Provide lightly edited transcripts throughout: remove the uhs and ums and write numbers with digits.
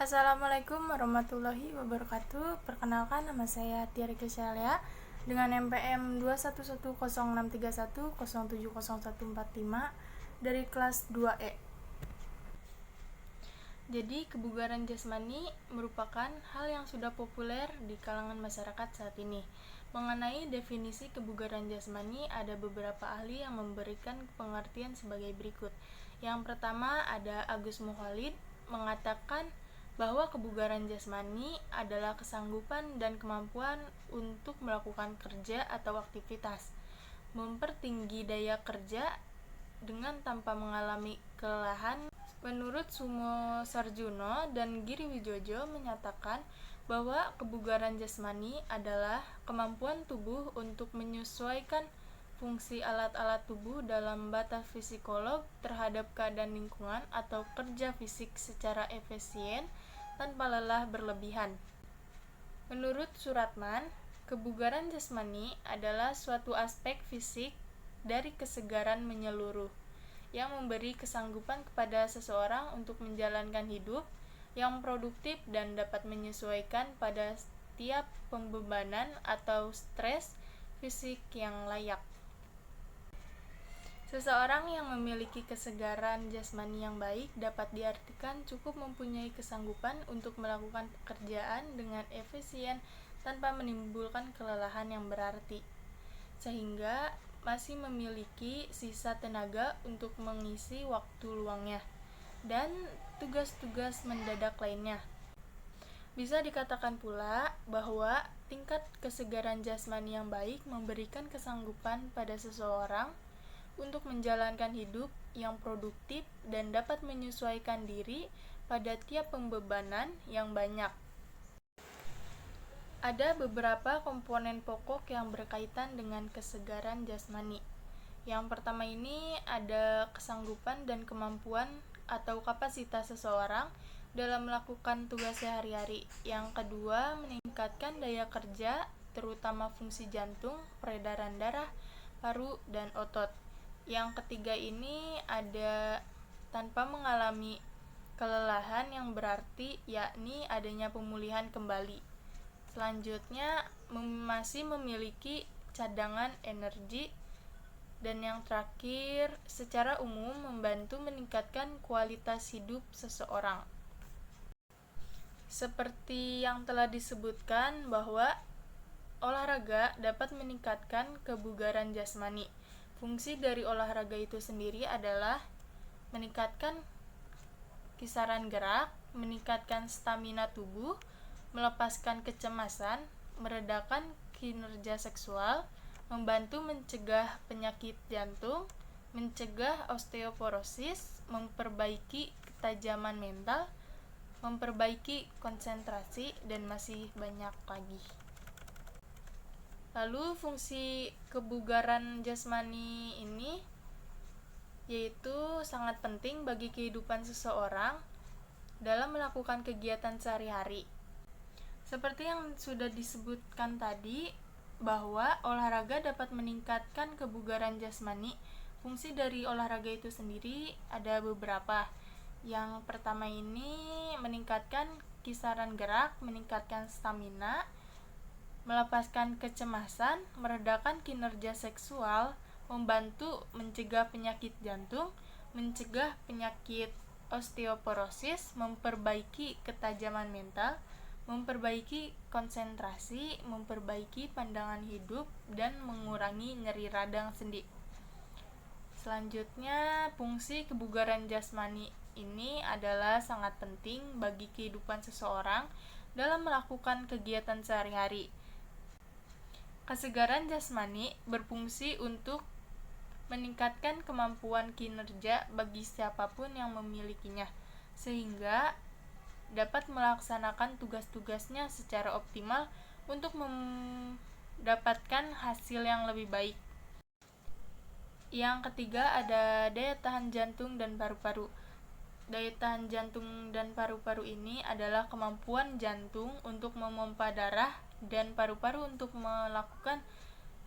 Assalamualaikum warahmatullahi wabarakatuh. Perkenalkan, nama saya Tiara Keshalia dengan NPM 2110631070145 dari kelas 2E. Jadi, kebugaran jasmani merupakan hal yang sudah populer di kalangan masyarakat saat ini. Mengenai definisi kebugaran jasmani, ada beberapa ahli yang memberikan pengertian sebagai berikut. Yang pertama ada Agus Mukhalid mengatakan bahwa kebugaran jasmani adalah kesanggupan dan kemampuan untuk melakukan kerja atau aktivitas, mempertinggi daya kerja dengan tanpa mengalami kelelahan. Menurut Sumo Sarjuno dan Giri Wijojo menyatakan bahwa kebugaran jasmani adalah kemampuan tubuh untuk menyesuaikan fungsi alat-alat tubuh dalam batas psikolog terhadap keadaan lingkungan atau kerja fisik secara efisien tanpa lelah berlebihan. Menurut Suratman, kebugaran jasmani adalah suatu aspek fisik dari kesegaran menyeluruh yang memberi kesanggupan kepada seseorang untuk menjalankan hidup yang produktif dan dapat menyesuaikan pada setiap pembebanan atau stres fisik yang layak. Seseorang yang memiliki kesegaran jasmani yang baik dapat diartikan cukup mempunyai kesanggupan untuk melakukan pekerjaan dengan efisien tanpa menimbulkan kelelahan yang berarti, sehingga masih memiliki sisa tenaga untuk mengisi waktu luangnya dan tugas-tugas mendadak lainnya. Bisa dikatakan pula bahwa tingkat kesegaran jasmani yang baik memberikan kesanggupan pada seseorang untuk menjalankan hidup yang produktif dan dapat menyesuaikan diri pada tiap pembebanan yang banyak. Ada beberapa komponen pokok yang berkaitan dengan kesegaran jasmani. Yang pertama ini ada kesanggupan dan kemampuan atau kapasitas seseorang dalam melakukan tugas sehari-hari. Yang kedua, meningkatkan daya kerja, terutama fungsi jantung, peredaran darah, paru, dan otot. Yang ketiga ini ada tanpa mengalami kelelahan yang berarti, yakni adanya pemulihan kembali. Selanjutnya, masih memiliki cadangan energi. Dan yang terakhir, secara umum membantu meningkatkan kualitas hidup seseorang. Seperti yang telah disebutkan bahwa olahraga dapat meningkatkan kebugaran jasmani. Fungsi dari olahraga itu sendiri adalah meningkatkan kisaran gerak, meningkatkan stamina tubuh, melepaskan kecemasan, meredakan kinerja seksual, membantu mencegah penyakit jantung, mencegah osteoporosis, memperbaiki ketajaman mental, memperbaiki konsentrasi, dan masih banyak lagi. Lalu fungsi kebugaran jasmani ini yaitu sangat penting bagi kehidupan seseorang dalam melakukan kegiatan sehari-hari. Seperti yang sudah disebutkan tadi, bahwa olahraga dapat meningkatkan kebugaran jasmani. Fungsi dari olahraga itu sendiri ada beberapa. Yang pertama ini meningkatkan kisaran gerak, meningkatkan stamina, melepaskan kecemasan, meredakan kinerja seksual, membantu mencegah penyakit jantung, mencegah penyakit osteoporosis, memperbaiki ketajaman mental, memperbaiki konsentrasi, memperbaiki pandangan hidup, dan mengurangi nyeri radang sendi. Selanjutnya, fungsi kebugaran jasmani ini adalah sangat penting bagi kehidupan seseorang dalam melakukan kegiatan sehari-hari. Kesegaran jasmani berfungsi untuk meningkatkan kemampuan kinerja bagi siapapun yang memilikinya, sehingga dapat melaksanakan tugas-tugasnya secara optimal untuk mendapatkan hasil yang lebih baik. Yang ketiga ada daya tahan jantung dan paru-paru. Daya tahan jantung dan paru-paru ini adalah kemampuan jantung untuk memompa darah dan paru-paru untuk melakukan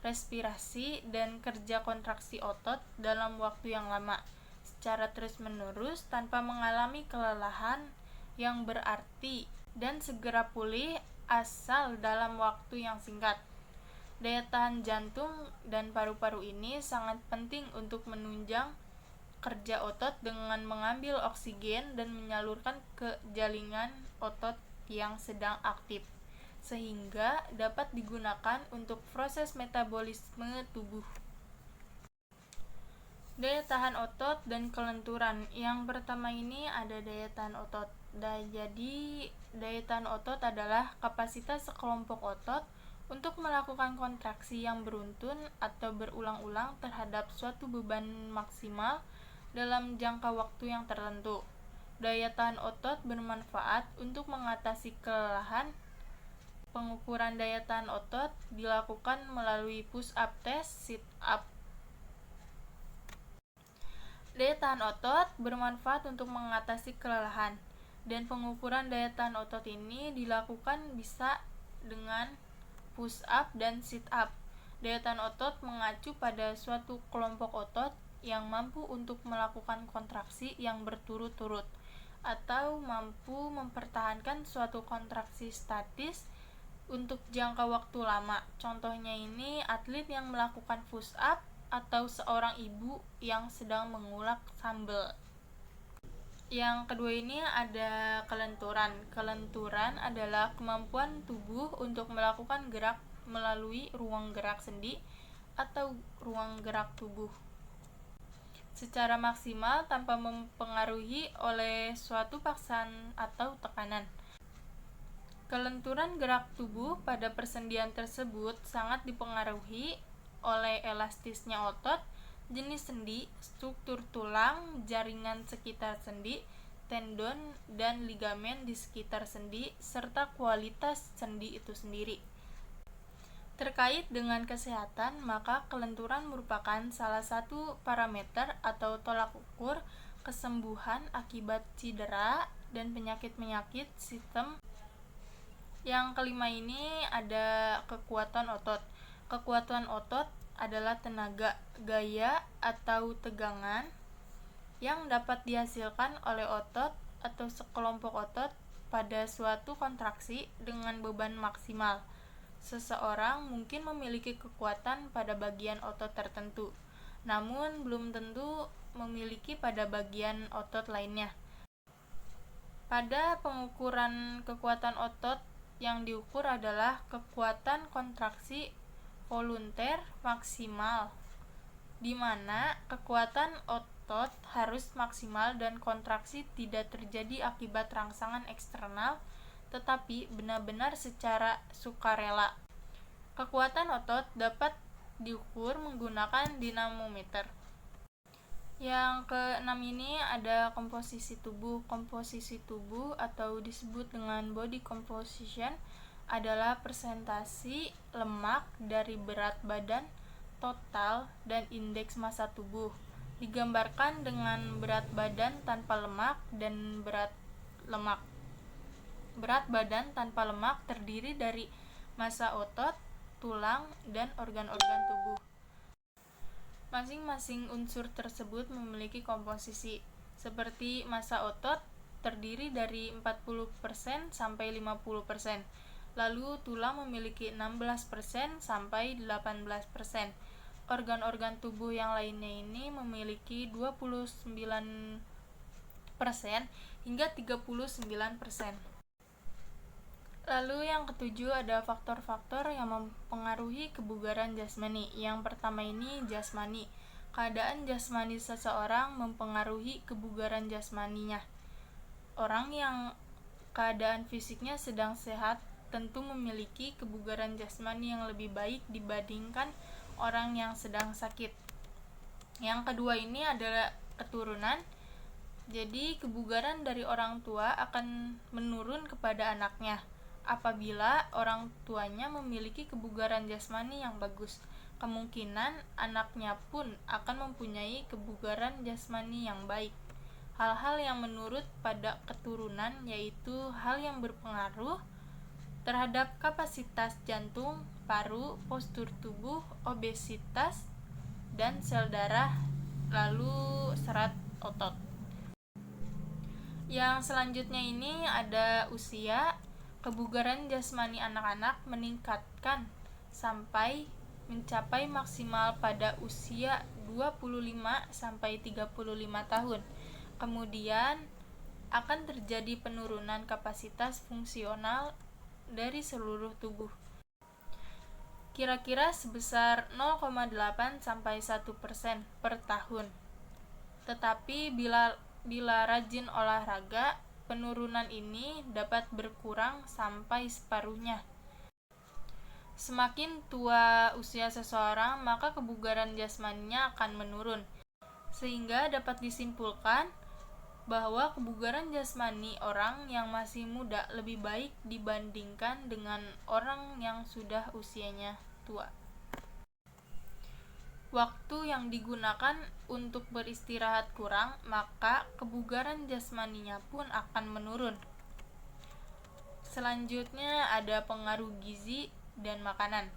respirasi dan kerja kontraksi otot dalam waktu yang lama secara terus-menerus tanpa mengalami kelelahan yang berarti dan segera pulih asal dalam waktu yang singkat. Daya tahan jantung dan paru-paru ini sangat penting untuk menunjang kerja otot dengan mengambil oksigen dan menyalurkan ke jaringan otot yang sedang aktif, sehingga dapat digunakan untuk proses metabolisme tubuh. Daya tahan otot dan kelenturan. Yang pertama ini ada daya tahan otot. Jadi, daya tahan otot adalah kapasitas sekelompok otot untuk melakukan kontraksi yang beruntun atau berulang-ulang terhadap suatu beban maksimal dalam jangka waktu yang tertentu. Daya tahan otot bermanfaat untuk mengatasi kelelahan. Pengukuran daya tahan otot dilakukan melalui push-up test, sit-up. Daya tahan otot bermanfaat untuk mengatasi kelelahan, dan pengukuran daya tahan otot ini dilakukan bisa dengan push-up dan sit-up. Daya tahan otot mengacu pada suatu kelompok otot yang mampu untuk melakukan kontraksi yang berturut-turut, atau mampu mempertahankan suatu kontraksi statis untuk jangka waktu lama. Contohnya ini atlet yang melakukan push-up atau seorang ibu yang sedang mengulek sambal. Yang kedua ini ada kelenturan. Kelenturan adalah kemampuan tubuh untuk melakukan gerak melalui ruang gerak sendi atau ruang gerak tubuh secara maksimal tanpa mempengaruhi oleh suatu paksaan atau tekanan. Kelenturan gerak tubuh pada persendian tersebut sangat dipengaruhi oleh elastisnya otot, jenis sendi, struktur tulang, jaringan sekitar sendi, tendon, dan ligamen di sekitar sendi, serta kualitas sendi itu sendiri. Terkait dengan kesehatan, maka kelenturan merupakan salah satu parameter atau tolak ukur kesembuhan akibat cedera dan penyakit-penyakit sistem. Yang kelima ini ada kekuatan otot. Kekuatan otot adalah tenaga, gaya, atau tegangan yang dapat dihasilkan oleh otot atau sekelompok otot pada suatu kontraksi dengan beban maksimal. Seseorang mungkin memiliki kekuatan pada bagian otot tertentu, namun belum tentu memiliki pada bagian otot lainnya. Pada pengukuran kekuatan otot, yang diukur adalah kekuatan kontraksi volunteer maksimal, di mana kekuatan otot harus maksimal dan kontraksi tidak terjadi akibat rangsangan eksternal, tetapi benar-benar secara sukarela. Kekuatan otot dapat diukur menggunakan dinamometer. Yang keenam ini ada komposisi tubuh. Komposisi tubuh atau disebut dengan body composition adalah persentase lemak dari berat badan total dan indeks massa tubuh. Digambarkan dengan berat badan tanpa lemak dan berat lemak. Berat badan tanpa lemak terdiri dari massa otot, tulang, dan organ-organ tubuh. Masing-masing unsur tersebut memiliki komposisi, seperti massa otot terdiri dari 40% sampai 50%. Lalu tulang memiliki 16% sampai 18%. Organ-organ tubuh yang lainnya ini memiliki 29% hingga 39%. Lalu yang ketujuh ada faktor-faktor yang mempengaruhi kebugaran jasmani. Yang pertama ini jasmani. Keadaan jasmani seseorang mempengaruhi kebugaran jasmaninya. Orang yang keadaan fisiknya sedang sehat tentu memiliki kebugaran jasmani yang lebih baik dibandingkan orang yang sedang sakit. Yang kedua ini adalah keturunan. Jadi kebugaran dari orang tua akan menurun kepada anaknya apabila orang tuanya memiliki kebugaran jasmani yang bagus. Kemungkinan anaknya pun akan mempunyai kebugaran jasmani yang baik. Hal-hal yang menurut pada keturunan yaitu hal yang berpengaruh terhadap kapasitas jantung, paru, postur tubuh, obesitas, dan sel darah, lalu serat otot. Yang selanjutnya ini ada usia. Kebugaran jasmani anak-anak meningkatkan sampai mencapai maksimal pada usia 25 sampai 35 tahun. Kemudian akan terjadi penurunan kapasitas fungsional dari seluruh tubuh. Kira-kira sebesar 0,8 sampai 1% per tahun. Tetapi bila rajin olahraga, penurunan ini dapat berkurang sampai separuhnya. Semakin tua usia seseorang, maka kebugaran jasmaninya akan menurun. Sehingga dapat disimpulkan bahwa kebugaran jasmani orang yang masih muda lebih baik dibandingkan dengan orang yang sudah usianya tua. Waktu yang digunakan untuk beristirahat kurang, maka kebugaran jasmaninya pun akan menurun. Selanjutnya ada pengaruh gizi dan makanan.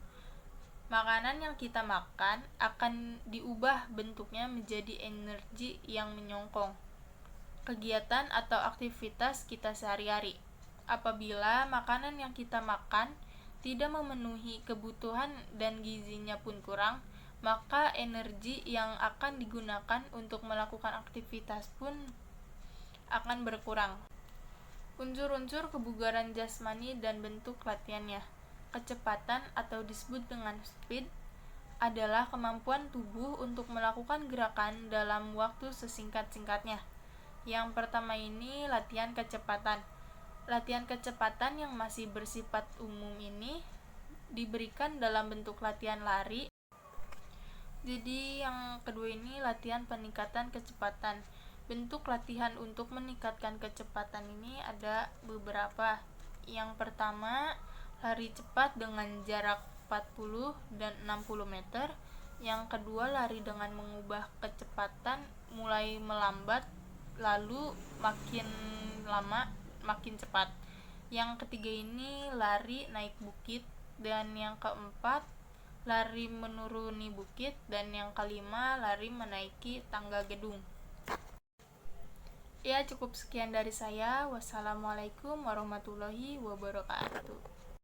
Makanan yang kita makan akan diubah bentuknya menjadi energi yang menyongkong kegiatan atau aktivitas kita sehari-hari. Apabila makanan yang kita makan tidak memenuhi kebutuhan dan gizinya pun kurang, maka energi yang akan digunakan untuk melakukan aktivitas pun akan berkurang. Unsur-unsur kebugaran jasmani dan bentuk latihannya. Kecepatan atau disebut dengan speed adalah kemampuan tubuh untuk melakukan gerakan dalam waktu sesingkat-singkatnya. Yang pertama ini latihan kecepatan. Latihan kecepatan yang masih bersifat umum ini diberikan dalam bentuk latihan lari. Jadi yang kedua ini latihan peningkatan kecepatan. Bentuk latihan untuk meningkatkan kecepatan ini ada beberapa. Yang pertama, lari cepat dengan jarak 40 dan 60 meter. Yang kedua, lari dengan mengubah kecepatan mulai melambat lalu makin lama makin cepat. Yang ketiga ini lari naik bukit, dan yang keempat lari menuruni bukit, dan yang kelima lari menaiki tangga gedung. Ya, cukup sekian dari saya. Wassalamualaikum warahmatullahi wabarakatuh.